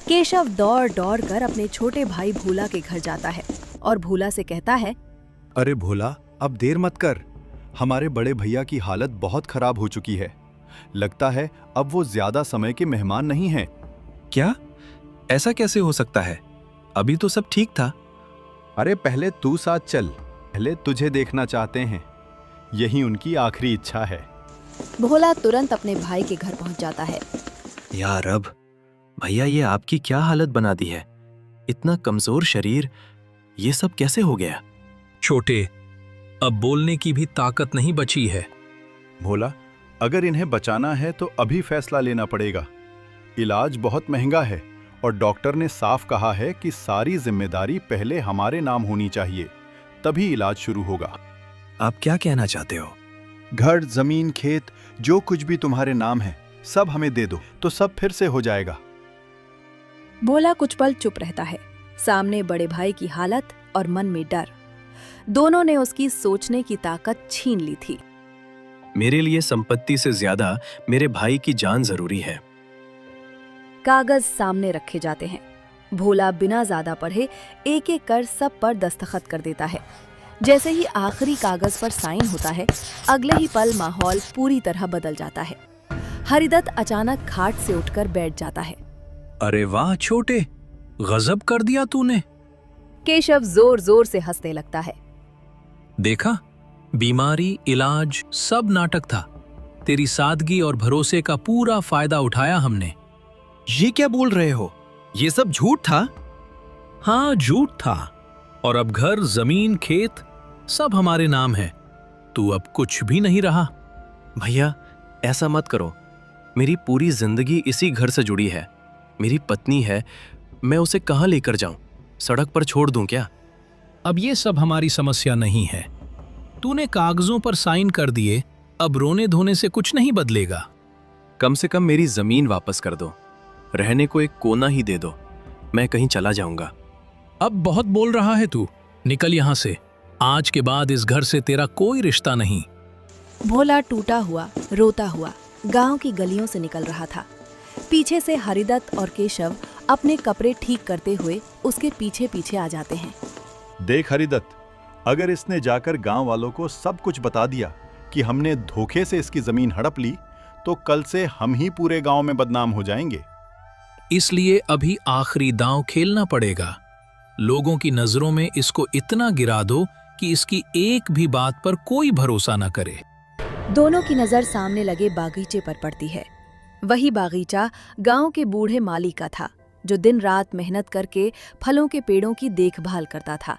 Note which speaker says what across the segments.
Speaker 1: केशव दौड़ दौड़ कर अपने छोटे भाई भोला के घर जाता है और भोला से कहता है,
Speaker 2: अरे भोला, अब देर मत कर। हमारे बड़े भैया की हालत बहुत खराब हो चुकी है। लगता है अब वो ज्यादा समय के मेहमान नहीं हैं।
Speaker 3: क्या? ऐसा कैसे हो सकता है? अभी तो सब ठीक था।
Speaker 2: अरे पहले तू साथ चल, पहले तुझे देखना चाहते हैं। यही उनकी आखिरी इच्छा है।
Speaker 1: भोला तुरंत अपने भाई के घर पहुंच जाता है।
Speaker 3: यार अब भैया, ये आपकी क्या हालत बना दी है? इतना कमजोर शरीर, ये सब कैसे हो गया?
Speaker 4: छोटे, अब बोलने की भी ताकत नहीं बची है।
Speaker 2: भोला, अगर इन्हें बचाना है तो अभी फैसला लेना पड़ेगा। इलाज बहुत महंगा है और डॉक्टर ने साफ कहा है कि सारी जिम्मेदारी पहले हमारे नाम होनी चाहिए, तभी इलाज शुरू होगा।
Speaker 3: आप क्या कहना चाहते हो?
Speaker 2: घर, जमीन, खेत, जो कुछ भी तुम्हारे नाम है, सब हमें दे दो तो सब फिर से हो जाएगा।
Speaker 1: भोला कुछ पल चुप रहता है। सामने बड़े भाई की हालत और मन में डर, दोनों ने उसकी सोचने की ताकत छीन ली थी।
Speaker 3: मेरे लिए संपत्ति से ज्यादा मेरे भाई की जान जरूरी है।
Speaker 1: कागज सामने रखे जाते हैं। भोला बिना ज्यादा पढ़े एक एक कर सब पर दस्तखत कर देता है। जैसे ही आखिरी कागज पर साइन होता है, अगले ही पल माहौल पूरी तरह बदल जाता है। हरिदत्त अचानक खाट से उठकर बैठ जाता है।
Speaker 4: अरे वाह छोटे, गजब कर दिया तूने।
Speaker 1: केशव जोर जोर से हंसने लगता है।
Speaker 4: देखा, बीमारी, इलाज सब नाटक था। तेरी सादगी और भरोसे का पूरा फायदा उठाया हमने।
Speaker 3: ये क्या बोल रहे हो? ये सब झूठ था?
Speaker 4: हाँ, झूठ था। और अब घर, जमीन, खेत सब हमारे नाम है। तू अब कुछ भी नहीं रहा।
Speaker 3: भैया, ऐसा मत करो। मेरी पूरी जिंदगी इसी घर से जुड़ी है। मेरी पत्नी है, मैं उसे कहाँ लेकर जाऊं? सड़क पर छोड़ दूं क्या?
Speaker 4: अब ये सब हमारी समस्या नहीं है। तूने कागजों पर साइन कर दिए, अब रोने धोने से कुछ नहीं बदलेगा।
Speaker 3: कम से कम मेरी जमीन वापस कर दो। रहने को एक कोना ही दे दो। मैं कहीं चला जाऊंगा।
Speaker 4: अब बहुत बोल रहा है तू। निकल यहां से। आज के बाद इस घर से तेरा कोई रिश्ता नहीं।
Speaker 1: भोला टूटा हुआ, रोता हुआ गांव की गलियों से निकल रहा था। पीछे से हरिदत्त और केशव अपने कपड़े ठीक करते हुए उसके पीछे पीछे आ जाते हैं।
Speaker 2: देख हरिदत्त, अगर इसने जाकर गांव वालों को सब कुछ बता दिया कि हमने धोखे से इसकी जमीन हड़प ली, तो कल से हम ही पूरे गांव में बदनाम हो जाएंगे।
Speaker 4: इसलिए अभी आखिरी दांव खेलना पड़ेगा। लोगों की नजरों में इसको इतना गिरा दो कि इसकी एक भी बात पर कोई भरोसा न करे।
Speaker 1: दोनों की नजर सामने लगे बागीचे पर पड़ती है। वही बागीचा गांव के बूढ़े माली का था, जो दिन रात मेहनत करके फलों के पेड़ों की देखभाल करता था।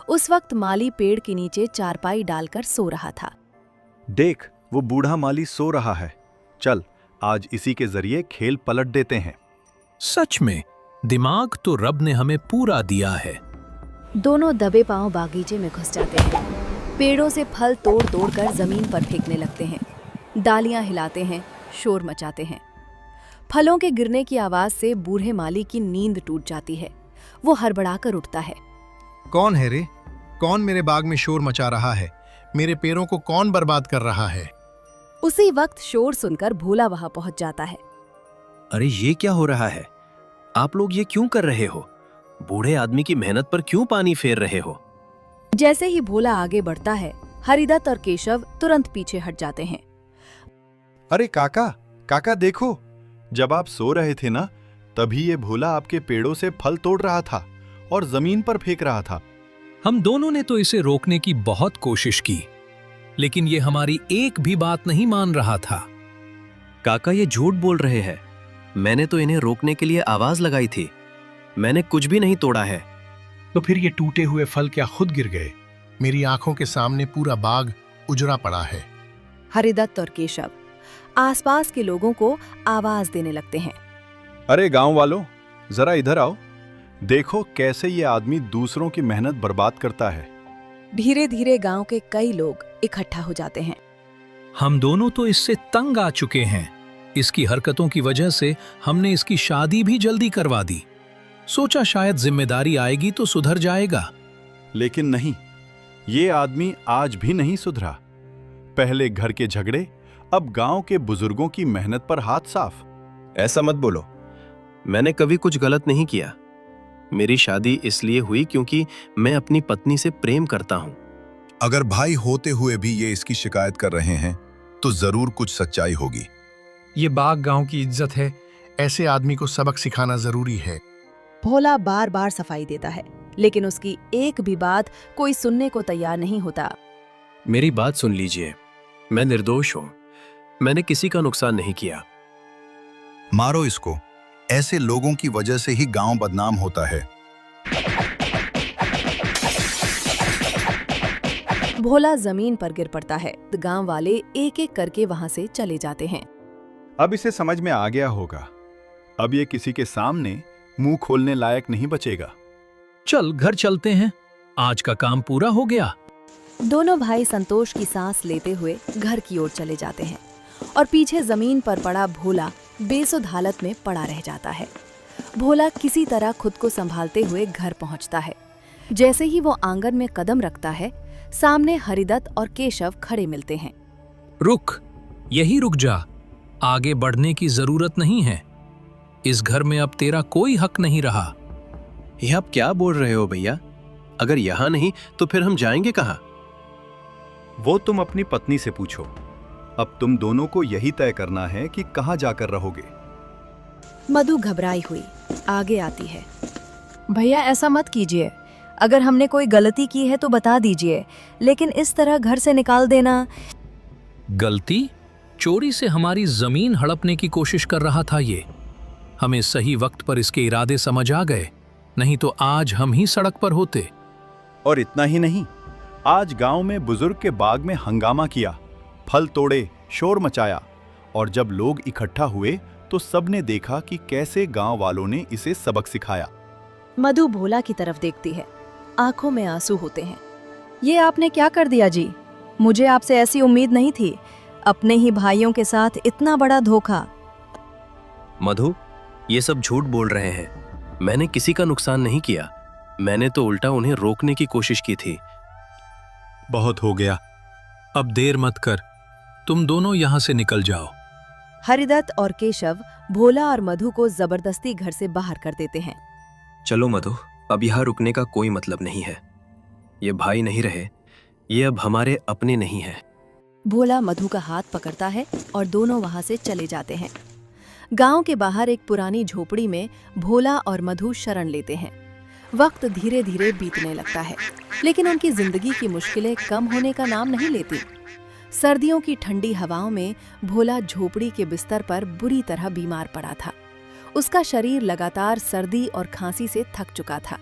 Speaker 1: उस वक्त माली पेड़ के नीचे चारपाई डालकर सो रहा था।
Speaker 2: देख, वो बूढ़ा माली सो रहा है। चल, आज इसी के जरिए खेल पलट देते हैं।
Speaker 4: सच में दिमाग तो रब ने हमें पूरा दिया है।
Speaker 1: दोनों दबे पांव बागीचे में घुस जाते हैं। पेड़ों से फल तोड़ तोड़ कर जमीन पर फेंकने लगते हैं। डालियां हिलाते हैं, शोर मचाते हैं। फलों के गिरने की आवाज से बूढ़े माली की नींद टूट जाती है। वो हड़बड़ाकर उठता है।
Speaker 5: कौन है रे? कौन मेरे बाग में शोर मचा रहा है? मेरे पेड़ों को कौन बर्बाद कर रहा है?
Speaker 1: उसी वक्त शोर सुनकर भोला वहां पहुंच जाता है।
Speaker 3: अरे ये क्या हो रहा है? आप लोग ये क्यों कर रहे हो? बूढ़े आदमी की मेहनत पर क्यों पानी फेर रहे हो?
Speaker 1: जैसे ही भोला आगे बढ़ता है, हरिदत्त और केशव तुरंत पीछे हट जाते हैं।
Speaker 2: अरे काका, काका देखो, जब आप सो रहे थे ना, तभी ये भोला आपके पेड़ों से फल तोड़ रहा था और जमीन पर फेंक रहा था।
Speaker 4: हम दोनों ने तो इसे रोकने की बहुत कोशिश की, लेकिन ये हमारी एक भी बात नहीं मान रहा था।
Speaker 3: काका, ये झूठ बोल रहे हैं। मैंने तो इन्हें रोकने के लिए आवाज लगाई थी। मैंने कुछ भी नहीं तोड़ा है।
Speaker 5: तो फिर ये टूटे हुए फल क्या खुद गिर गए? मेरी आंखों के सामने पूरा बाग उजड़ा पड़ा है।
Speaker 1: हरिदत्त और केशव आसपास के लोगों को आवाज देने लगते हैं।
Speaker 2: अरे गांव वालों, जरा इधर आओ। देखो कैसे ये आदमी दूसरों की मेहनत बर्बाद करता है।
Speaker 1: धीरे धीरे गांव के कई लोग इकट्ठा हो जाते हैं।
Speaker 4: हम दोनों तो इससे तंग आ चुके हैं। इसकी हरकतों की वजह से हमने इसकी शादी भी जल्दी करवा दी। सोचा शायद जिम्मेदारी आएगी तो सुधर जाएगा,
Speaker 2: लेकिन नहीं, ये आदमी आज भी नहीं सुधरा। पहले घर के झगड़े, अब गांव के बुजुर्गों की मेहनत पर हाथ साफ।
Speaker 6: ऐसा मत बोलो।
Speaker 3: मैंने कभी कुछ गलत नहीं किया। मेरी शादी इसलिए हुई क्योंकि मैं अपनी पत्नी से प्रेम करता हूँ।
Speaker 6: अगर भाई होते हुए भी ये इसकी शिकायत कर रहे हैं तो जरूर कुछ सच्चाई होगी।
Speaker 5: ये बाग गांव की इज्जत है, ऐसे आदमी को सबक सिखाना जरूरी है।
Speaker 1: भोला बार बार सफाई देता है, लेकिन उसकी एक भी बात कोई सुनने को तैयार नहीं होता।
Speaker 3: मेरी बात सुन लीजिए, मैं निर्दोष हूँ। मैंने किसी का नुकसान नहीं किया।
Speaker 6: मारो इसको, ऐसे लोगों की वजह से ही गांव बदनाम होता है।
Speaker 1: भोला जमीन पर गिर पड़ता है। गांव वाले एक एक करके वहां से चले जाते हैं।
Speaker 2: अब इसे समझ में आ गया होगा, अब ये किसी के सामने मुंह खोलने लायक नहीं बचेगा।
Speaker 4: चल घर चलते हैं, आज का काम पूरा हो गया।
Speaker 1: दोनों भाई संतोष की सांस लेते हुए घर की ओर चले जाते हैं और पीछे जमीन पर पड़ा भोला बेसुध हालत में पड़ा रह जाता है। भोला किसी तरह खुद को संभालते हुए घर पहुंचता है। जैसे ही वो आंगन में कदम रखता है, सामने हरिदत्त और केशव खड़े मिलते हैं।
Speaker 4: रुक, यही रुक जा, आगे बढ़ने की जरूरत नहीं है। इस घर में अब तेरा कोई हक नहीं रहा।
Speaker 3: ये आप क्या बोल रहे हो भैया? अगर यहाँ नहीं तो फिर हम जाएंगे कहाँ?
Speaker 2: वो तुम अपनी पत्नी से पूछो। अब तुम दोनों को यही तय करना है कि कहाँ जाकर रहोगे।
Speaker 1: मधु घबराई हुई आगे आती है। भैया ऐसा मत कीजिए, अगर हमने कोई गलती की है तो बता दीजिए, लेकिन इस तरह घर से निकाल देना।
Speaker 4: गलती? चोरी से हमारी जमीन हड़पने की कोशिश कर रहा था ये। हमें सही वक्त पर इसके इरादे समझ आ गए, नहीं तो आज हम ही सड़क पर होते।
Speaker 2: और इतना ही नहीं, आज गांव में बुजुर्ग के बाग में हंगामा किया, फल तोड़े, शोर मचाया, और जब लोग इकट्ठा हुए तो सबने देखा कि कैसे गांव वालों ने इसे सबक सिखाया।
Speaker 1: मधु भोला की तरफ देखती है, आंखों में आंसू होते हैं। ये आपने क्या कर दिया जी? मुझे आपसे ऐसी उम्मीद नहीं थी, अपने ही भाइयों के साथ इतना बड़ा धोखा।
Speaker 3: मधु, ये सब झूठ बोल रहे हैं। मैंने किसी का नुकसान नहीं किया। मैंने तो उल्टा उन्हें रोकने की कोशिश की थी।
Speaker 4: बहुत हो गया, अब देर मत कर, तुम दोनों यहाँ से निकल जाओ।
Speaker 1: हरिदत्त और केशव भोला और मधु को जबरदस्ती घर से बाहर कर देते हैं।
Speaker 3: चलो मधु, अब यहाँ रुकने का कोई मतलब नहीं है। ये भाई नहीं रहे, ये अब हमारे अपने नहीं हैं।
Speaker 1: भोला मधु का हाथ पकड़ता है और दोनों वहां से चले जाते हैं। गांव के बाहर एक पुरानी झोपड़ी में भोला और मधु शरण लेते हैं। वक्त धीरे धीरे बीतने लगता है, लेकिन उनकी जिंदगी की मुश्किलें कम होने का नाम नहीं लेती। सर्दियों की ठंडी हवाओं में भोला झोपड़ी के बिस्तर पर बुरी तरह बीमार पड़ा था। उसका शरीर लगातार सर्दी और खांसी से थक चुका था।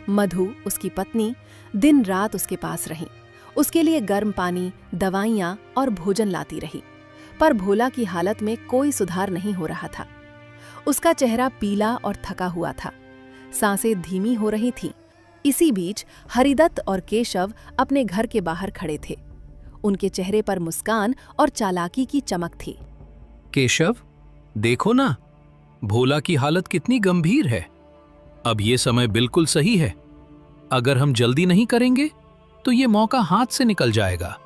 Speaker 1: मधु, उसकी पत्नी, दिन रात उसके पास रही, उसके लिए गर्म पानी, दवाइयाँ और भोजन लाती रही, पर भोला की हालत में कोई सुधार नहीं हो रहा था। उसका चेहरा पीला और थका हुआ था, सांसें धीमी हो रही थीं। इसी बीच हरिदत्त और केशव अपने घर के बाहर खड़े थे। उनके चेहरे पर मुस्कान और चालाकी की चमक थी।
Speaker 4: केशव, देखो ना, भोला की हालत कितनी गंभीर है। अब ये समय बिल्कुल सही है। अगर हम जल्दी नहीं करेंगे तो ये मौका हाथ से निकल जाएगा।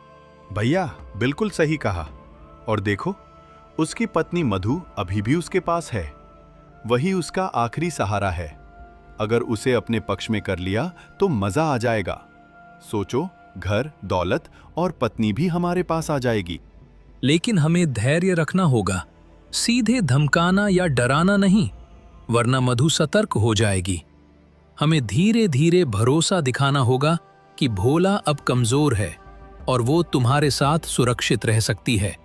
Speaker 2: भैया बिल्कुल सही कहा। और देखो, उसकी पत्नी मधु अभी भी उसके पास है। वही उसका आखिरी सहारा है। अगर उसे अपने पक्ष में कर लिया तो मजा आ जाएगा। सोचो, घर, दौलत और पत्नी भी हमारे पास आ जाएगी।
Speaker 4: लेकिन हमें धैर्य रखना होगा, सीधे धमकाना या डराना नहीं, वरना मधु सतर्क हो जाएगी। हमें धीरे धीरे भरोसा दिखाना होगा कि भोला अब कमजोर है और वो तुम्हारे साथ सुरक्षित रह सकती है।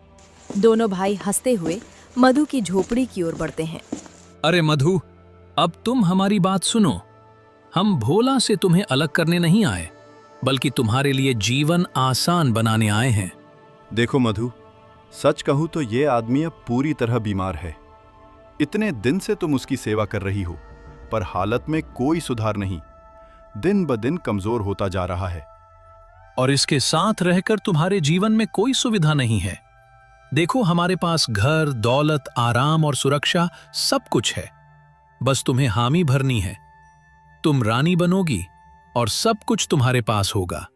Speaker 1: दोनों भाई हंसते हुए मधु की झोपड़ी की ओर बढ़ते हैं।
Speaker 4: अरे मधु, अब तुम हमारी बात सुनो। हम भोला से तुम्हें अलग करने नहीं आए, बल्कि तुम्हारे लिए जीवन आसान बनाने आए हैं।
Speaker 2: देखो मधु, सच कहूं तो ये आदमी अब पूरी तरह बीमार है। इतने दिन से तुम उसकी सेवा कर रही हो, पर हालत में कोई सुधार नहीं। दिन ब दिन कमजोर होता जा रहा है।
Speaker 4: और इसके साथ रहकर तुम्हारे जीवन में कोई सुविधा नहीं है। देखो, हमारे पास घर, दौलत, आराम और सुरक्षा सब कुछ है। बस तुम्हें हामी भरनी है। तुम रानी बनोगी और सब कुछ तुम्हारे पास होगा।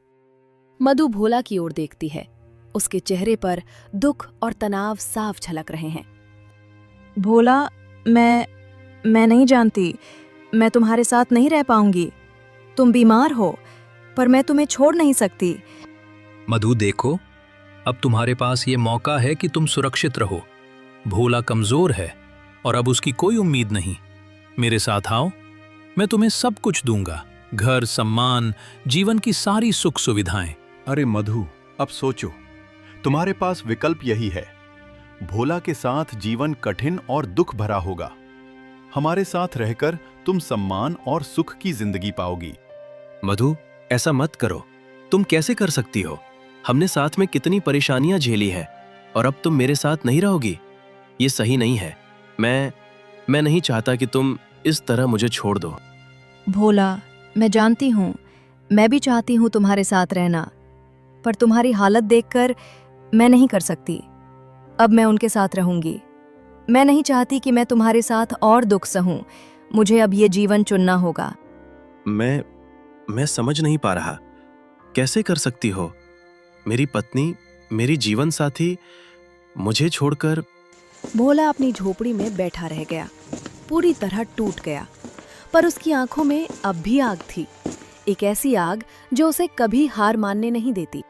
Speaker 1: मधु भोला की ओर देखती है। उसके चेहरे पर दुख और तनाव साफ झलक रहे हैं। भोला, मैं नहीं जानती, मैं तुम्हारे साथ नहीं रह पाऊंगी। तुम बीमार हो, पर मैं तुम्हें छोड़ नहीं सकती।
Speaker 4: मधु देखो, अब तुम्हारे पास ये मौका है कि तुम सुरक्षित रहो। भोला कमजोर है और अब उसकी कोई उम्मीद नहीं। मेरे साथ आओ, मैं तुम्हें सब कुछ दूंगा, घर, सम्मान, जीवन की सारी सुख सुविधाएं।
Speaker 2: अरे मधु, अब सोचो, तुम्हारे पास विकल्प यही है। भोला के साथ जीवन कठिन और दुख भरा होगा। हमारे साथ रहकर तुम सम्मान और सुख की जिंदगी पाओगी।
Speaker 3: मधु, ऐसा मत करो। तुम कैसे कर सकती हो? हमने साथ में कितनी परेशानियां झेली है और अब तुम मेरे साथ नहीं रहोगी। ये सही नहीं है। मैं नहीं चाहता कि तुम इस तरह मुझे छोड़ दो।
Speaker 1: भोला, मैं जानती हूँ, मैं भी चाहती हूँ तुम्हारे साथ रहना, पर तुम्हारी हालत देखकर मैं नहीं कर सकती। अब मैं उनके साथ रहूंगी। मैं नहीं चाहती कि मैं तुम्हारे साथ और दुख सहूं। मुझे अब ये जीवन चुनना होगा।
Speaker 3: मैं समझ नहीं पा रहा, कैसे कर सकती हो? मेरी पत्नी, मेरी जीवन साथी मुझे छोड़कर।
Speaker 1: भोला अपनी झोपड़ी में बैठा रह गया, पूरी तरह टूट गया, पर उसकी आंखों में अब भी आग थी, एक ऐसी आग जो उसे कभी हार मानने नहीं देती।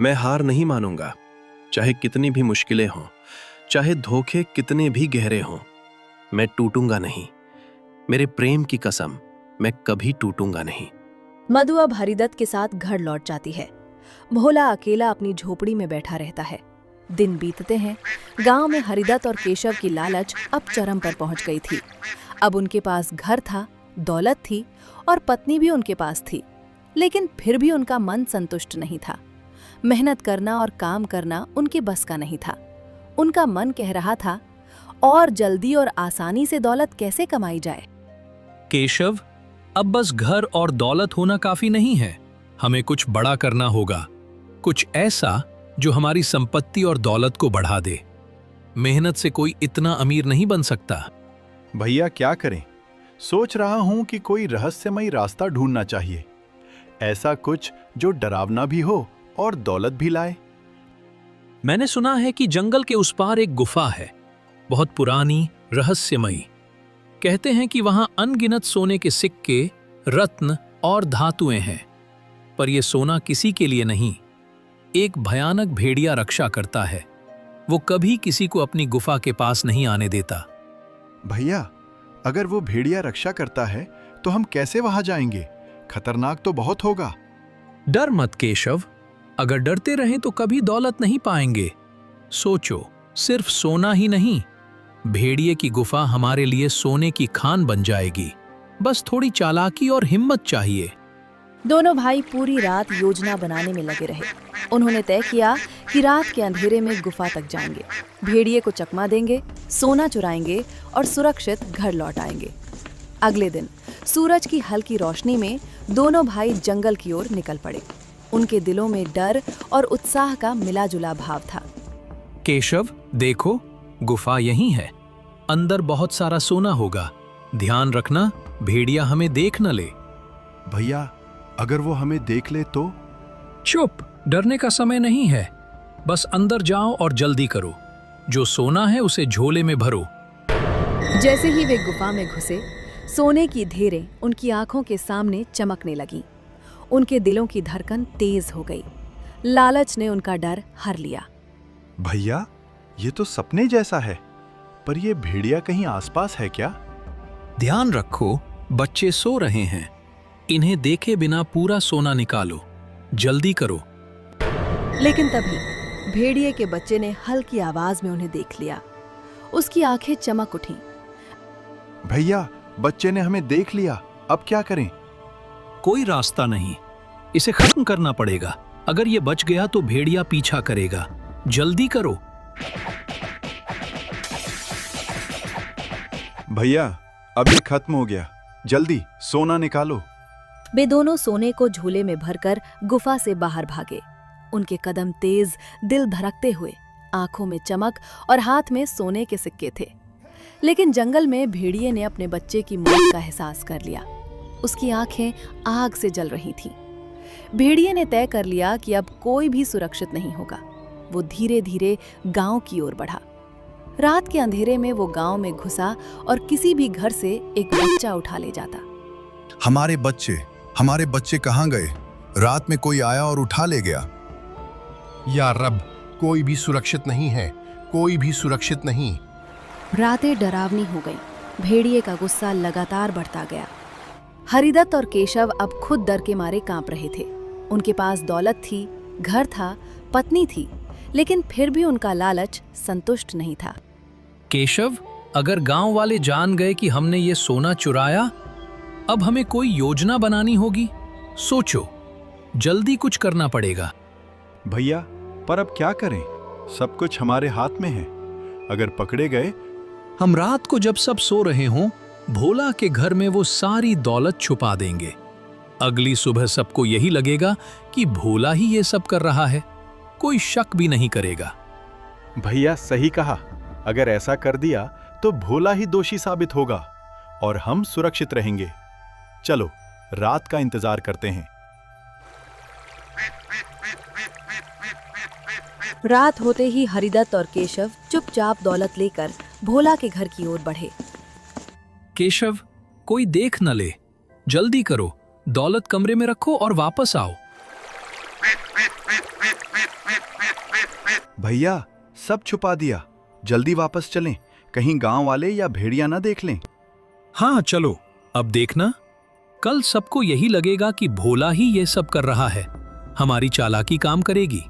Speaker 3: मैं हार नहीं मानूंगा, चाहे कितनी भी मुश्किलें हों, चाहे धोखे कितने भी गहरे हों। मैं टूटूंगा नहीं। मेरे प्रेम की कसम, मैं कभी टूटूंगा नहीं।
Speaker 1: मधु अब हरिदत्त के साथ घर लौट जाती है। भोला अकेला अपनी झोपड़ी में बैठा रहता है। दिन बीतते हैं। गांव में हरिदत्त और केशव की लालच अब चरम पर पहुंच गई थी। अब उनके पास घर था, दौलत थी और पत्नी भी उनके पास थी, लेकिन फिर भी उनका मन संतुष्ट नहीं था। मेहनत करना और काम करना उनके बस का नहीं था। उनका मन कह रहा था, और जल्दी और आसानी से दौलत कैसे कमाई जाए।
Speaker 4: केशव, अब बस घर और दौलत होना काफी नहीं है। हमें कुछ बड़ा करना होगा, कुछ ऐसा जो हमारी संपत्ति और दौलत को बढ़ा दे। मेहनत से कोई इतना अमीर नहीं बन सकता।
Speaker 2: भैया क्या करें? सोच रहा हूं कि कोई रहस्यमयी रास्ता ढूंढना चाहिए, ऐसा कुछ जो डरावना भी हो और दौलत भी लाए।
Speaker 4: मैंने सुना है कि जंगल के उस पार एक गुफा है, बहुत पुरानी, रहस्यमयी। कहते हैं कि वहां अनगिनत सोने के सिक्के, रत्न और धातुएं हैं, पर यह सोना किसी के लिए नहीं। एक भयानक भेड़िया रक्षा करता है। वो कभी किसी को अपनी गुफा के पास नहीं आने देता।
Speaker 2: भैया, अगर वो भेड़िया रक्षा करता है तो हम कैसे वहां जाएंगे? खतरनाक तो बहुत होगा।
Speaker 4: डर मत केशव, अगर डरते रहें तो कभी दौलत नहीं पाएंगे। सोचो, सिर्फ सोना ही नहीं, भेड़िए की गुफा हमारे लिए सोने की खान बन जाएगी। बस थोड़ी चालाकी और हिम्मत चाहिए।
Speaker 1: दोनों भाई पूरी रात योजना बनाने में लगे रहे। उन्होंने तय किया कि रात के अंधेरे में गुफा तक जाएंगे, भेड़िए को चकमा देंगे, सोना चुराएंगे और सुरक्षित घर लौट आएंगे। अगले दिन सूरज की हल्की रोशनी में दोनों भाई जंगल की ओर निकल पड़े। उनके दिलों में डर और उत्साह का मिला-जुला भाव था।
Speaker 4: केशव, देखो, गुफा यहीं है। अंदर बहुत सारा सोना होगा। ध्यान रखना, भेड़िया हमें देख न ले।
Speaker 2: भैया, अगर वो हमें देख ले तो?
Speaker 4: चुप, डरने का समय नहीं है। बस अंदर जाओ और जल्दी करो। जो सोना है उसे झोले में भरो।
Speaker 1: जैसे ही वे गुफा में घुसे, सोने की ढेरें उनकी आंखों के सामने चमकने लगीं। उनके दिलों की धड़कन तेज हो गई। लालच ने उनका डर हर लिया।
Speaker 2: भैया, ये तो सपने जैसा है, पर ये भेड़िया कहीं आसपास है क्या?
Speaker 4: ध्यान रखो, बच्चे सो रहे हैं। इन्हें देखे बिना पूरा सोना निकालो। जल्दी करो।
Speaker 1: लेकिन तभी भेड़िए के बच्चे ने हल्की आवाज में उन्हें देख लिया। उसकी आंखें चमक उठीं।
Speaker 2: भैया, बच्चे ने हमें देख लिया, अब क्या करें?
Speaker 4: कोई रास्ता नहीं, इसे खत्म करना पड़ेगा। अगर ये बच गया तो भेड़िया पीछा करेगा। जल्दी करो।
Speaker 2: भैया, अब ये खत्म हो गया, जल्दी सोना निकालो।
Speaker 1: वे दोनों सोने को झूले में भरकर गुफा से बाहर भागे। उनके कदम तेज, दिल धड़कते हुए, आंखों में चमक और हाथ में सोने के सिक्के थे। लेकिन जंगल में भेड़िए ने अपने बच्चे की मौत का एहसास कर लिया। उसकी आंखें आग से जल रही थीं। भेड़िए ने तय कर लिया कि अब कोई भी सुरक्षित नहीं होगा। वो धीरे धीरे गांव की ओर बढ़ा। रात के अंधेरे में वो गांव में घुसा और किसी भी घर से एक बच्चा उठा ले जाता।
Speaker 6: हमारे बच्चे कहाँ गए? रात में कोई आया और उठा ले गया।
Speaker 5: या रब, कोई भी सुरक्षित नहीं है, कोई भी सुरक्षित नहीं।
Speaker 1: रातें डरावनी हो गईं। भेड़िए का गुस्सा लगातार बढ़ता गया। हरिदत्त और केशव अब खुद डर के मारे कांप रहे थे। उनके पास दौलत थी, घर था, पत्नी थी, लेकिन फिर भी उनका लालच संतुष्ट नहीं था।
Speaker 4: केशव, अगर गांव वाले जान गए कि हमने ये सोना चुराया, अब हमें कोई योजना बनानी होगी। सोचो, जल्दी कुछ करना पड़ेगा।
Speaker 2: भैया, पर अब क्या करें? सब कुछ हमारे हाथ में है। अगर पकड़े गए,
Speaker 4: हम रात को जब सब सो रहे हों, भोला के घर में वो सारी दौलत छुपा देंगे। अगली सुबह सबको यही लगेगा कि भोला ही ये सब कर रहा है। कोई शक भी नहीं करेगा।
Speaker 2: भैया सही कहा। अगर ऐसा कर दिया तो भोला ही दोषी साबित होगा और हम सुरक्षित रहेंगे। चलो, रात का इंतजार करते हैं।
Speaker 1: रात होते ही हरिदत्त और केशव चुपचाप दौलत लेकर भोला के घर की ओर बढ़े।
Speaker 4: केशव, कोई देख न ले, जल्दी करो, दौलत कमरे में रखो और वापस आओ।
Speaker 2: भैया, सब छुपा दिया, जल्दी वापस चलें, कहीं गांव वाले या भेड़िया ना देख लें।
Speaker 4: हाँ चलो, अब देखना, कल सबको यही लगेगा कि भोला ही ये सब कर रहा है। हमारी चालाकी काम करेगी।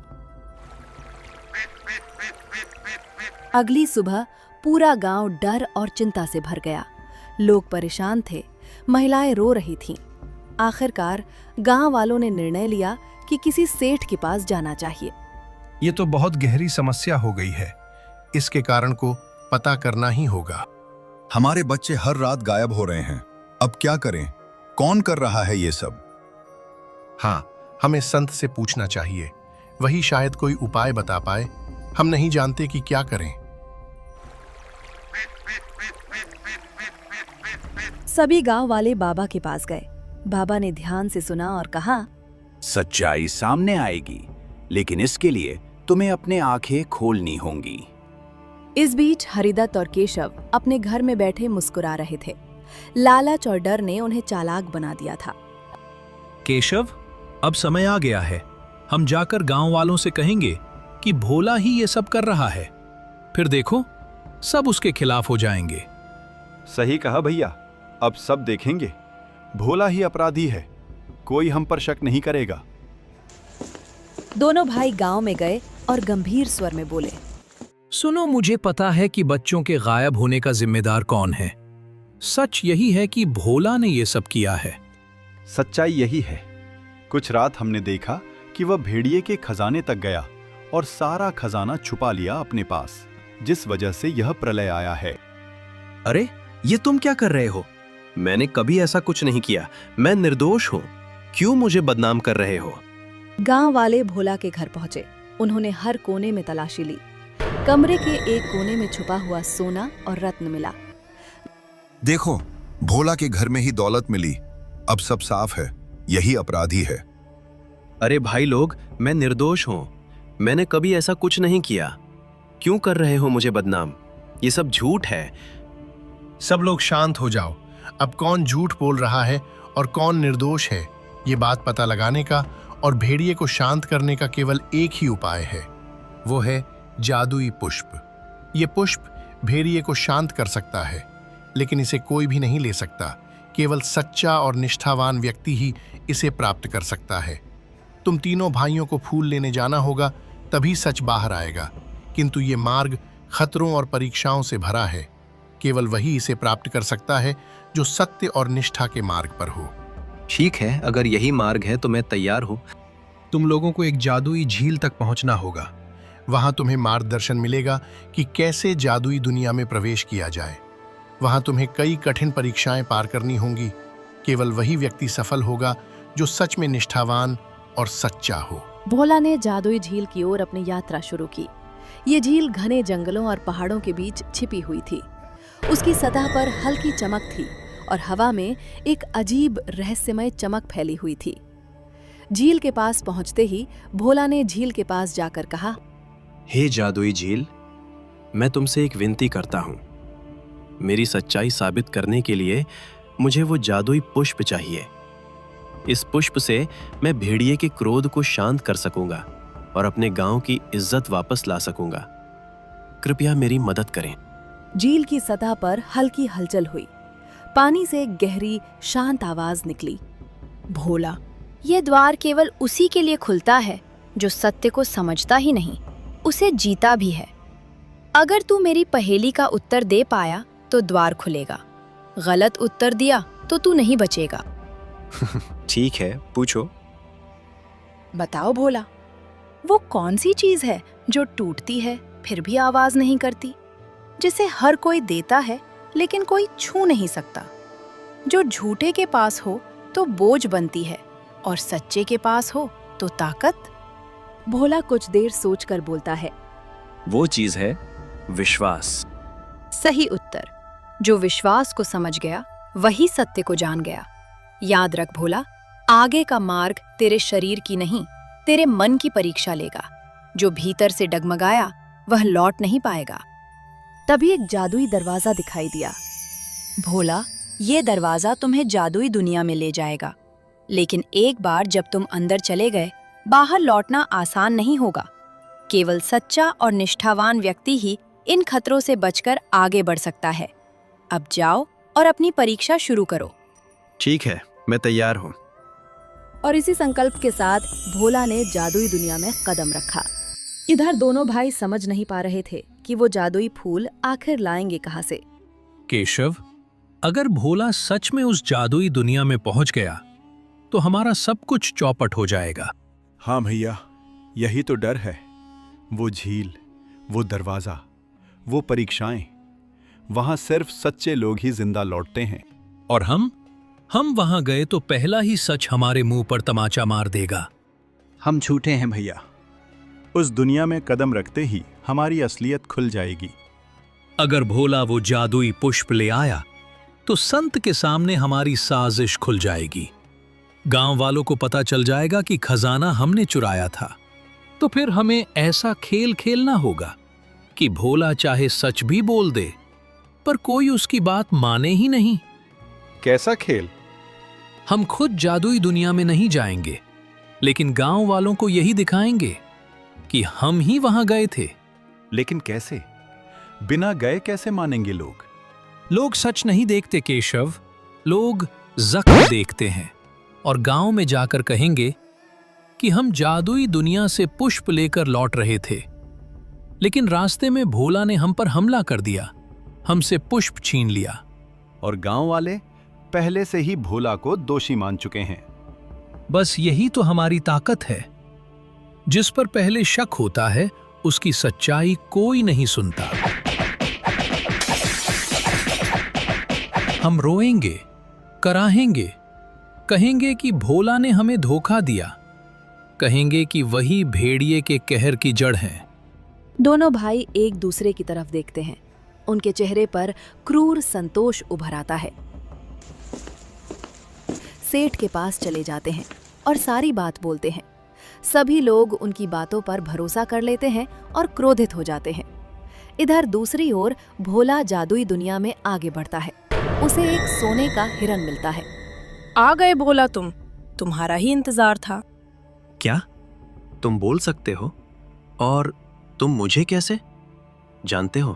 Speaker 1: अगली सुबह पूरा गांव डर और चिंता से भर गया। लोग परेशान थे, महिलाएं रो रही थीं। आखिरकार गांव वालों ने निर्णय लिया कि किसी सेठ के पास जाना चाहिए।
Speaker 5: ये तो बहुत गहरी समस्या हो गई है। इसके कारण को पता करना ही होगा।
Speaker 6: हमारे बच्चे हर रात गायब हो रहे हैं। अब क्या करें? कौन कर रहा है ये सब?
Speaker 5: हाँ, हमें संत से पूछना चाहिए। वही शायद कोई उपाय बता पाए। हम नहीं जानते कि क्या करें।
Speaker 1: सभी गांव वाले बाबा के पास गए। बाबा ने ध्यान से सुना और कहा,
Speaker 7: सच्चाई सामने आएगी, लेकिन इसके लिए तुम्हें अपने आंखें खोलनी होंगी।
Speaker 1: इस बीच हरिदत्त और केशव अपने घर में बैठे मुस्कुरा रहे थे। लालच और डर ने उन्हें चालाक बना दिया था।
Speaker 4: केशव, अब समय आ गया है। हम जाकर गांव वालों से कहेंगे कि भोला ही ये सब कर रहा है। फिर देखो, सब उसके खिलाफ हो जाएंगे।
Speaker 2: सही कहा भैया, अब सब देखेंगे। भोला ही अपराधी है, कोई हम पर शक नहीं करेगा।
Speaker 1: दोनों भाई गांव में गए और गंभीर स्वर में बोले,
Speaker 4: सुनो, मुझे पता है कि बच्चों के गायब होने का जिम्मेदार कौन है। सच यही है कि भोला ने ये सब किया है।
Speaker 2: सच्चाई यही है। कुछ रात हमने देखा कि वह भेड़िए के खजाने तक गया और सारा खजाना छुपा लिया अपने पास, जिस वजह से यह प्रलय आया है।
Speaker 3: अरे, ये तुम क्या कर रहे हो? मैंने कभी ऐसा कुछ नहीं किया। मैं निर्दोष हूँ। क्यों मुझे बदनाम कर रहे हो?
Speaker 1: गांव वाले भोला के घर पहुंचे। उन्होंने हर कोने में तलाशी ली। कमरे के एक कोने में छुपा हुआ सोना और रत्न मिला।
Speaker 6: देखो, भोला के घर में ही दौलत मिली। अब सब साफ है, यही अपराधी है।
Speaker 3: अरे भाई लोग, मैं निर्दोष हूँ। मैंने कभी ऐसा कुछ नहीं किया। क्यों कर रहे हो मुझे बदनाम? ये सब झूठ है।
Speaker 5: सब लोग शांत हो जाओ। अब कौन झूठ बोल रहा है और कौन निर्दोष है, ये बात पता लगाने का और भेड़िए को शांत करने का केवल एक ही उपाय है। वो है जादुई पुष्प। ये पुष्प भेड़िए को शांत कर सकता है, लेकिन इसे कोई भी नहीं ले सकता। केवल सच्चा और निष्ठावान व्यक्ति ही इसे प्राप्त कर सकता है। तुम तीनों भाइयों को फूल लेने जाना होगा, तभी सच बाहर आएगा। किंतु ये मार्ग खतरों और परीक्षाओं से भरा है। केवल वही इसे प्राप्त कर सकता है जो सत्य और निष्ठा के मार्ग पर हो।
Speaker 3: ठीक है, अगर यही मार्ग है तो मैं तैयार हूँ।
Speaker 5: तुम लोगों को एक जादुई झील तक पहुंचना होगा। वहां तुम्हें मार्गदर्शन मिलेगा कि कैसे जादुई दुनिया में प्रवेश किया जाए। वहां तुम्हें कई कठिन परीक्षाएं पार करनी होंगी। केवल वही व्यक्ति सफल होगा जो सच में निष्ठावान और सच्चा हो।
Speaker 1: भोला ने जादुई झील की ओर अपनी यात्रा शुरू की। ये झील घने जंगलों और पहाड़ों के बीच छिपी हुई थी। उसकी सतह पर हल्की चमक थी और हवा में एक अजीब रहस्यमय चमक फैली हुई थी। झील के पास पहुंचते ही भोला ने झील के पास जाकर कहा,
Speaker 3: हे जादुई झील, मैं तुमसे एक विनती करता हूं। मेरी सच्चाई साबित करने के लिए मुझे वो जादुई पुष्प चाहिए। इस पुष्प से मैं भेड़िए के क्रोध को शांत कर सकूंगा और अपने गांव की इज्जत वापस ला सकूंगा। कृपया मेरी मदद करें।
Speaker 1: झील की सतह पर हल्की हलचल हुई। पानी से एक गहरी शांत आवाज निकली।
Speaker 8: भोला, ये द्वार केवल उसी के लिए खुलता है जो सत्य को समझता ही नहीं, उसे जीता भी है। अगर तू मेरी पहेली का उत्तर दे पाया तो द्वार खुलेगा, गलत उत्तर दिया तो तू नहीं बचेगा।
Speaker 3: ठीक है, पूछो।
Speaker 8: बताओ भोला, वो कौन सी चीज है जो टूटती है फिर भी आवाज नहीं करती, जिसे हर कोई देता है लेकिन कोई छू नहीं सकता, जो झूठे के पास हो तो बोझ बनती है और सच्चे के पास हो तो ताकत?
Speaker 1: भोला कुछ देर सोचकर बोलता है,
Speaker 3: वो चीज है विश्वास।
Speaker 8: सही उत्तर। जो विश्वास को समझ गया वही सत्य को जान गया। याद रख भोला, आगे का मार्ग तेरे शरीर की नहीं, तेरे मन की परीक्षा लेगा। जो भीतर से डगमगाया वह लौट नहीं पाएगा।
Speaker 1: तभी एक जादुई दरवाजा दिखाई दिया।
Speaker 8: भोला, ये दरवाजा तुम्हें जादुई दुनिया में ले जाएगा, लेकिन एक बार जब तुम अंदर चले गए, बाहर लौटना आसान नहीं होगा। केवल सच्चा और निष्ठावान व्यक्ति ही इन खतरों से बचकर आगे बढ़ सकता है। अब जाओ और अपनी परीक्षा शुरू करो।
Speaker 3: ठीक है, मैं तैयार हूँ।
Speaker 1: और इसी संकल्प के साथ भोला ने जादुई दुनिया में कदम रखा। इधर दोनों भाई समझ नहीं पा रहे थे कि वो जादुई फूल आखिर लाएंगे कहाँ से।
Speaker 4: केशव, अगर भोला सच में उस जादुई दुनिया में पहुंच गया तो हमारा सब कुछ चौपट हो जाएगा।
Speaker 2: हाँ भैया, यही तो डर है। वो झील, वो दरवाजा, वो परीक्षाएं, वहां सिर्फ सच्चे लोग ही जिंदा लौटते हैं।
Speaker 4: और हम वहां गए तो पहला ही सच हमारे मुंह पर तमाचा मार देगा।
Speaker 7: हम झूठे हैं भैया।
Speaker 2: उस दुनिया में कदम रखते ही हमारी असलियत खुल जाएगी।
Speaker 4: अगर भोला वो जादुई पुष्प ले आया तो संत के सामने हमारी साजिश खुल जाएगी। गांव वालों को पता चल जाएगा कि खजाना हमने चुराया था। तो फिर हमें ऐसा खेल खेलना होगा कि भोला चाहे सच भी बोल दे पर कोई उसकी बात माने ही नहीं।
Speaker 2: कैसा खेल?
Speaker 4: हम खुद जादुई दुनिया में नहीं जाएंगे, लेकिन गांव वालों को यही दिखाएंगे कि हम ही वहां गए थे।
Speaker 2: लेकिन कैसे? बिना गए कैसे मानेंगे लोग?
Speaker 4: लोग सच नहीं देखते केशव, लोग जख्म देखते हैं और गांव में जाकर कहेंगे कि हम जादुई दुनिया से पुष्प लेकर लौट रहे थे, लेकिन रास्ते में भोला ने हम पर हमला कर दिया, हमसे पुष्प छीन लिया।
Speaker 2: और गांव वाले पहले से ही भोला को दोषी मान चुके हैं।
Speaker 4: बस यही तो हमारी ताकत है। जिस पर पहले शक होता है उसकी सच्चाई कोई नहीं सुनता। हम रोएंगे, कराहेंगे, कहेंगे कि भोला ने हमें धोखा दिया, कहेंगे कि वही भेड़िए के कहर की जड़ है।
Speaker 1: दोनों भाई एक दूसरे की तरफ देखते हैं। उनके चेहरे पर क्रूर संतोष उभर आता है। सेठ के पास चले जाते हैं और सारी बात बोलते हैं। सभी लोग उनकी बातों पर भरोसा कर लेते हैं और क्रोधित हो जाते हैं। इधर दूसरी ओर भोला जादुई दुनिया में आगे बढ़ता है। उसे एक सोने का हिरन मिलता है।
Speaker 9: आ गए भोला, तुम्हारा ही इंतजार था।
Speaker 3: क्या तुम बोल सकते हो? और तुम मुझे कैसे जानते हो?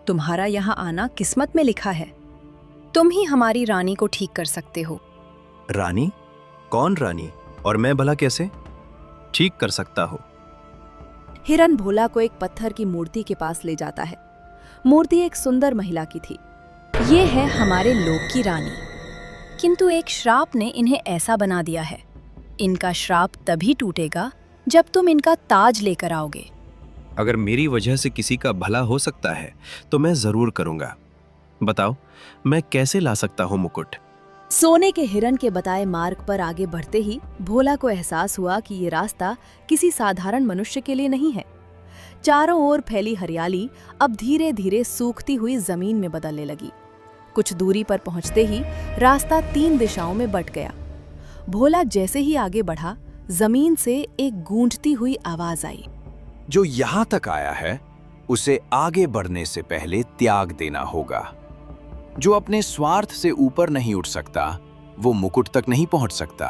Speaker 8: तुम्हारा यहाँ आना किस्मत में लिखा है। तुम ही हमारी रानी को ठीक कर सकते हो।
Speaker 3: रानी? कौन रानी? और मैं भला कैसे ठीक कर सकता हूँ?
Speaker 1: हिरन भोला को एक पत्थर की मूर्ति के पास ले जाता है। मूर्ति एक सुंदर महिला की थी।
Speaker 8: ये है हमारे लोक की रानी, किंतु एक श्राप ने इन्हें ऐसा बना दिया है। इनका श्राप तभी टूटेगा जब तुम इनका ताज लेकर आओगे।
Speaker 3: अगर मेरी वजह से किसी का भला हो सकता है तो मैं जरूर करूंगा। बताओ, मैं कैसे ला सकता हूँ मुकुट?
Speaker 1: सोने के हिरन के बताए मार्ग पर आगे बढ़ते ही भोला को एहसास हुआ कि ये रास्ता किसी साधारण मनुष्य के लिए नहीं है। चारों ओर फैली हरियाली अब धीरे धीरे सूखती हुई जमीन में बदलने लगी। कुछ दूरी पर पहुंचते ही रास्ता 3 दिशाओं में बंट गया। भोला जैसे ही आगे बढ़ा, जमीन से एक गूंजती हुई आवाज आई।
Speaker 7: जो यहाँ तक आया है उसे आगे बढ़ने से पहले त्याग देना होगा। जो अपने स्वार्थ से ऊपर नहीं उठ सकता, वो मुकुट तक नहीं पहुंच सकता।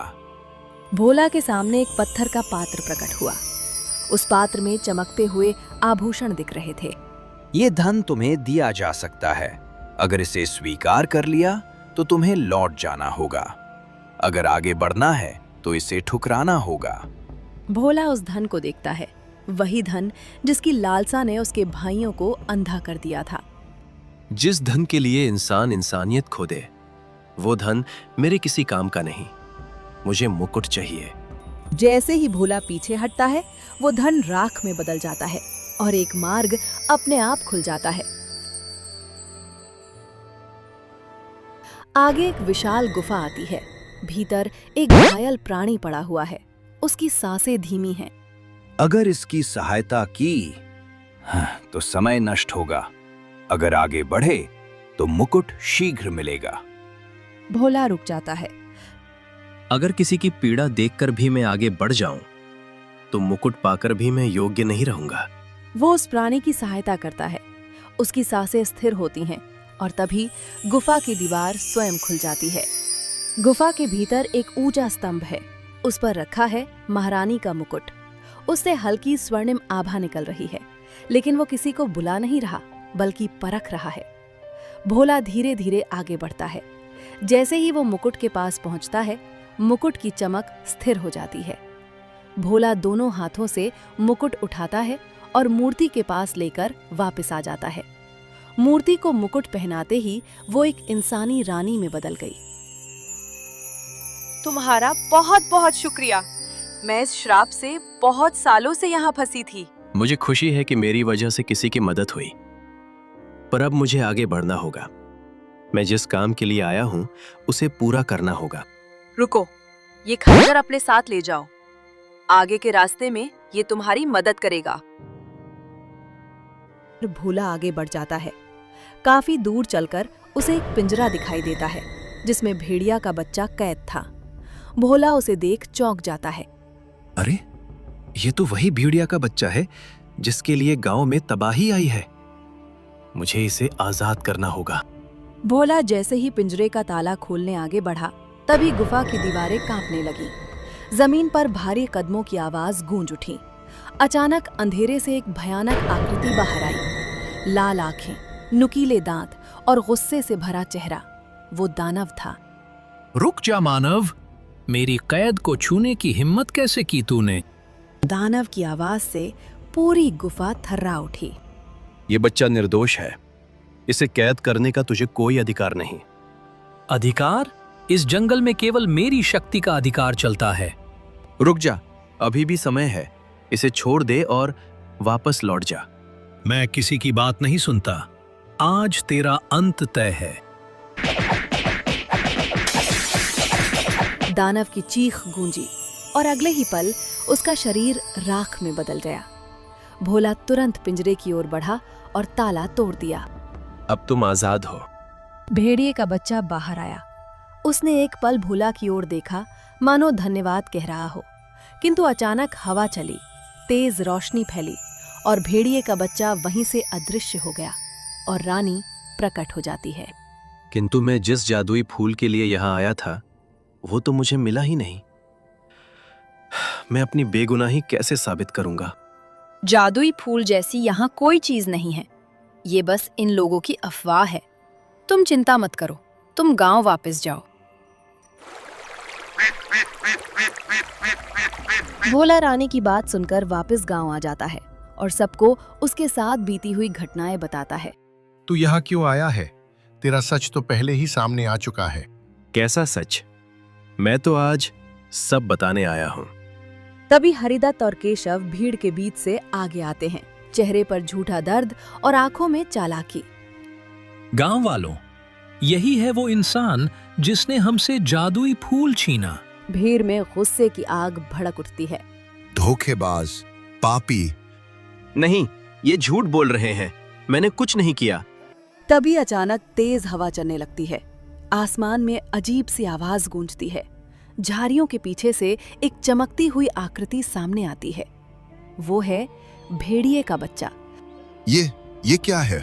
Speaker 1: भोला के सामने एक पत्थर का पात्र प्रकट हुआ। उस पात्र में चमकते हुए आभूषण दिख रहे थे।
Speaker 7: ये धन तुम्हें दिया जा सकता है। अगर इसे स्वीकार कर लिया तो तुम्हें लौट जाना होगा। अगर आगे बढ़ना है तो इसे ठुकराना होगा।
Speaker 1: भोला उस धन को देखता है, वही धन जिसकी लालसा ने उसके भाइयों को अंधा कर दिया था।
Speaker 3: जिस धन के लिए इंसान इंसानियत खो दे, वो धन मेरे किसी काम का नहीं। मुझे मुकुट चाहिए।
Speaker 1: जैसे ही भोला पीछे हटता है, वो धन राख में बदल जाता है और एक मार्ग अपने आप खुल जाता है। आगे एक विशाल गुफा आती है। भीतर एक घायल प्राणी पड़ा हुआ है। उसकी सांसें धीमी हैं।
Speaker 7: अगर इसकी सहायता की तो समय नष्ट होगा। अगर आगे बढ़े तो मुकुट शीघ्र मिलेगा।
Speaker 1: भोला रुक जाता है।
Speaker 3: अगर किसी की पीड़ा देखकर भी मैं आगे बढ़ जाऊं, तो मुकुट पाकर भी मैं योग्य नहीं रहूंगा।
Speaker 1: वो उस प्राणी की सहायता करता है। उसकी सांसें स्थिर होती हैं और तभी गुफा की दीवार स्वयं खुल जाती है। गुफा के भीतर एक ऊंचा स्तंभ है। उस पर रखा है महारानी का मुकुट। उससे हल्की स्वर्णिम आभा निकल रही है, लेकिन वो किसी को बुला नहीं रहा, बल्कि परख रहा है। भोला धीरे धीरे आगे बढ़ता है। जैसे ही वो मुकुट के पास पहुंचता है, मुकुट की चमक स्थिर हो जाती है। भोला दोनों हाथों से मुकुट उठाता है और मूर्ति के पास लेकर वापस आ जाता है। मूर्ति को मुकुट पहनाते ही वो एक इंसानी रानी में बदल गई।
Speaker 9: तुम्हारा बहुत बहुत शुक्रिया। मैं इस श्राप से बहुत सालों से यहाँ फंसी थी।
Speaker 3: मुझे खुशी है कि मेरी वजह से किसी की मदद हुई, पर अब मुझे आगे बढ़ना होगा। मैं जिस काम के लिए आया हूँ उसे पूरा करना होगा।
Speaker 9: रुको, ये खंजर अपने साथ ले जाओ। आगे के रास्ते में ये तुम्हारी मदद करेगा।
Speaker 1: भोला आगे बढ़ जाता है। काफी दूर चलकर उसे एक पिंजरा दिखाई देता है, जिसमें भेड़िया का बच्चा कैद था। भोला उसे देख चौंक जाता है।
Speaker 3: अरे, ये तो वही भेड़िया का बच्चा है जिसके लिए गांव में तबाही आई है। मुझे इसे आजाद करना होगा।
Speaker 1: भोला जैसे ही पिंजरे का ताला खोलने आगे बढ़ा, तभी गुफा की दीवारें कांपने लगी। जमीन पर भारी कदमों की आवाज गूंज उठी। अचानक अंधेरे से एक भयानक आकृति बाहर आई। लाल आंखें, नुकीले दांत और गुस्से से भरा चेहरा। वो दानव था।
Speaker 4: रुक जा मानव, मेरी कैद को छूने की हिम्मत कैसे की तूने?
Speaker 1: दानव की आवाज से पूरी गुफा थर्रा उठी।
Speaker 3: ये बच्चा निर्दोष है। इसे कैद करने का तुझे कोई अधिकार नहीं।
Speaker 4: अधिकार? इस जंगल में केवल मेरी शक्ति का अधिकार चलता है।
Speaker 3: रुक जा, अभी भी समय है। इसे छोड़ दे और वापस लौट जा।
Speaker 4: मैं किसी की बात नहीं सुनता। आज तेरा अंत तय है।
Speaker 1: दानव की चीख गूंजी और अगले ही पल उसका शरीर राख में बदल गया। भोला तुरंत पिंजरे की ओर बढ़ा और ताला तोड़ दिया।
Speaker 3: अब तुम आजाद हो।
Speaker 1: भेड़िए का बच्चा बाहर आया। उसने एक पल भोला की ओर देखा, मानो धन्यवाद कह रहा हो, किंतु अचानक हवा चली, तेज रोशनी फैली और भेड़िए का बच्चा वहीं से अदृश्य हो गया और रानी प्रकट हो जाती है।
Speaker 3: किंतु मैं जिस जादुई फूल के लिए यहाँ आया था, वो तो मुझे मिला ही नहीं। मैं अपनी बेगुनाही कैसे साबित करूंगा?
Speaker 8: जादुई फूल जैसी यहाँ कोई चीज नहीं है। ये बस इन लोगों की अफवाह है। तुम चिंता मत करो, तुम गांव वापस जाओ।
Speaker 1: भोला रानी की बात सुनकर वापस गांव आ जाता है और सबको उसके साथ बीती हुई घटनाएं बताता है।
Speaker 5: तू यहाँ क्यों आया है? तेरा सच तो पहले ही सामने आ चुका है।
Speaker 3: कैसा सच? मैं तो आज सब बताने आया हूँ।
Speaker 1: तभी हरिदत्त और केशव भीड़ के बीच से आगे आते हैं, चेहरे पर झूठा दर्द और आंखों में चालाकी।
Speaker 4: गांव वालों, यही है वो इंसान जिसने हमसे जादुई फूल छीना।
Speaker 1: भीड़ में गुस्से की आग भड़क उठती है।
Speaker 6: धोखेबाज, पापी।
Speaker 3: नहीं, ये झूठ बोल रहे हैं। मैंने कुछ नहीं किया।
Speaker 1: तभी अचानक तेज हवा चलने लगती है। आसमान में अजीब सी आवाज गूंजती है। झाड़ियों के पीछे से एक चमकती हुई आकृति सामने आती है। वो है भेड़िए का बच्चा।
Speaker 6: ये क्या है?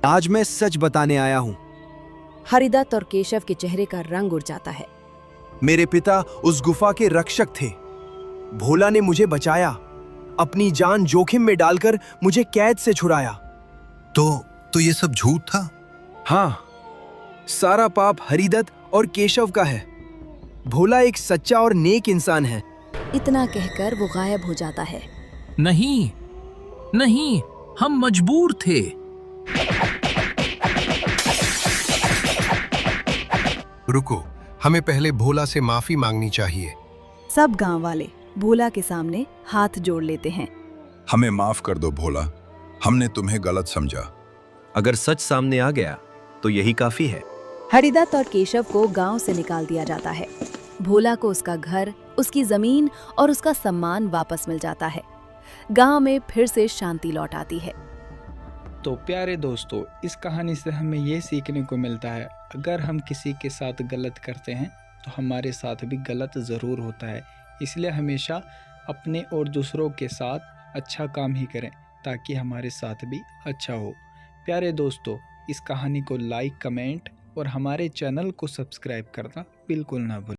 Speaker 10: आज मैं सच बताने आया हूँ।
Speaker 1: हरिदत्त और केशव के चेहरे का रंग उड़ जाता है।
Speaker 10: मेरे पिता उस गुफा के रक्षक थे। भोला ने मुझे बचाया, अपनी जान जोखिम में डालकर मुझे कैद से छुड़ाया।
Speaker 6: तो ये सब झूठ था?
Speaker 10: हाँ, सारा पाप हरिदत्त और केशव का है। भोला एक सच्चा और नेक इंसान है।
Speaker 1: इतना कहकर वो गायब हो जाता है।
Speaker 4: नहीं, नहीं, हम मजबूर थे।
Speaker 5: रुको, हमें पहले भोला से माफी मांगनी चाहिए।
Speaker 1: सब गांव वाले भोला के सामने हाथ जोड़ लेते हैं।
Speaker 6: हमें माफ कर दो भोला, हमने तुम्हें गलत समझा।
Speaker 3: अगर सच सामने आ गया तो यही काफी है।
Speaker 1: हरिदत्त और केशव को गांव से निकाल दिया जाता है। भोला को उसका घर, उसकी जमीन और उसका सम्मान वापस मिल जाता है। गांव में फिर से शांति लौट आती है।
Speaker 11: तो प्यारे दोस्तों, इस कहानी से हमें ये सीखने को मिलता है, अगर हम किसी के साथ गलत करते हैं तो हमारे साथ भी गलत ज़रूर होता है। इसलिए हमेशा अपने और दूसरों के साथ अच्छा काम ही करें ताकि हमारे साथ भी अच्छा हो। प्यारे दोस्तों, इस कहानी को लाइक, कमेंट और हमारे चैनल को सब्सक्राइब करना बिल्कुल ना भूलें।